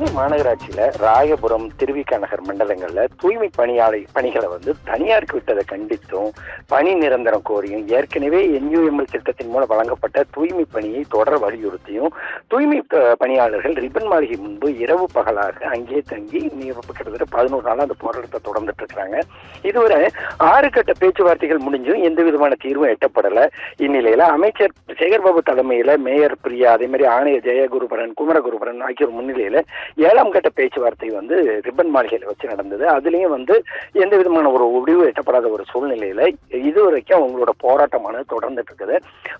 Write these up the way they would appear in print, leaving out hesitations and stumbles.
சென்னை மாநகராட்சியில ராயபுரம், திருவிக நகர் மண்டலங்கள்ல தூய்மை பணிகளை தனியாருக்கு விட்டதை கண்டித்தும் பணி நிரந்தரம் கோரியும் ஏற்கனவே NUML திட்டத்தின் மூலம் வழங்கப்பட்ட தூய்மை பணியை தொடர வலியுறுத்தியும் தூய்மை பணியாளர்கள் ரிப்பன் மாளிகை முன்பு இரவு பகலாக அங்கே தங்கி கிட்டத்தட்ட 11 நாள் அந்த போராட்டத்தை தொடர்ந்துட்டு இருக்கிறாங்க. இதுவரை 6 கட்ட பேச்சுவார்த்தைகள் முடிஞ்சும் எந்த விதமான தீர்வும் எட்டப்படல. இந்நிலையில அமைச்சர் சேகர்பாபு தலைமையில மேயர் பிரியா, அதே மாதிரி ஆணையர் ஜெயகுருபரன், குமரகுருபரன் ஆகியோர் முன்னிலையில 7ஆம் கட்ட பேச்சுவார்த்தை ரிப்பன் மாளிகையில வச்சு நடந்தது. அதுலயும் எந்த விதமான ஒரு முடிவு எட்டப்படாத ஒரு சூழ்நிலையில இதுவரைக்கும் அவங்களோட போராட்டமானது தொடர்ந்துட்டு இருக்குது.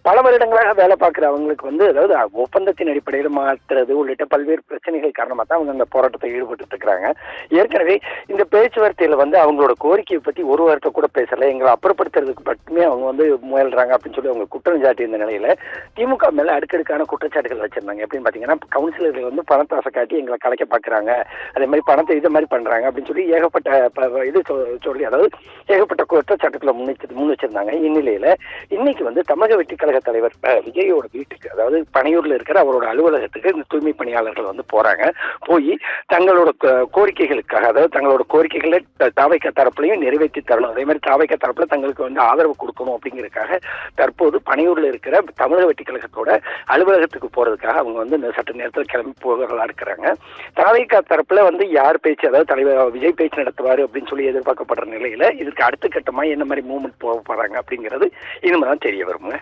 பல வருடங்களாக வேலை பார்க்கிற அவங்களுக்கு அதாவது ஒப்பந்தத்தின் அடிப்படையில் மாற்றுறது உள்ளிட்ட பல்வேறு பிரச்சனைகள் காரணமாக தான் அவங்க அந்த போராட்டத்தை ஈடுபட்டு இருக்கிறாங்க. ஏற்கனவே இந்த பேச்சுவார்த்தையில அவங்களோட கோரிக்கையை பத்தி ஒரு வாரத்தை கூட பேசல, எங்களை அப்புறப்படுத்துறதுக்கு மட்டுமே அவங்க முயல்றாங்க அப்படின்னு சொல்லி அவங்க குற்றம் சாட்டி இந்த நிலையில திமுக மேல அடுக்கடுக்கான குற்றச்சாட்டுகள் வச்சிருந்தாங்க. எப்படின்னு பாத்தீங்கன்னா, கவுன்சிலர்கள் பணத்தாசை காட்டி எங்களை கலைக்க பாக்குறாங்க, அதே மாதிரி பணத்தை இது மாதிரி பண்றாங்க அப்படின்னு சொல்லி ஏகப்பட்ட சொல்லி அதாவது ஏகப்பட்ட குற்றச்சாட்டுகளை முன் வச்சிருந்தாங்க. இந்நிலையில இன்னைக்கு தமிழக வெற்றி கழக தலைவர் விஜயோட வீட்டுக்கு, அதாவது பனையூர்ல இருக்கிற அவரோட அலுவலகத்துக்கு இந்த தூய்மை பணியாளர்கள் போறாங்க. போய் தங்களோட கோரிக்கைகளுக்காக, அதாவது தங்களோட கோரிக்கைகளை தாவைக்க தரப்புலையும் நிறைவேற்றி தரணும், அதே மாதிரி தாவைக்க தரப்புல தங்களுக்கு ஆதரவு கொடுக்கணும் அப்படிங்கிறதுக்காக தற்போது பனையூர்ல இருக்கிற தமிழக வெற்றி கழகத்தோட அலுவலகத்துக்கு போறதுக்காக அவங்க சற்று நேரத்தில் கிளம்பி போகிறதா இருக்கிறாங்க. தாவைக்கா தரப்புல யார் பேச்சு, அதாவது தலைவர் விஜய் பேச்சு நடத்துவாரு அப்படின்னு சொல்லி எதிர்பார்க்கப்படுற நிலையில இதுக்கு அடுத்த கட்டமா என்ன மாதிரி மூவ்மெண்ட் போக போறாங்க அப்படிங்கிறது இனிமேதான் தெரிய வருங்க.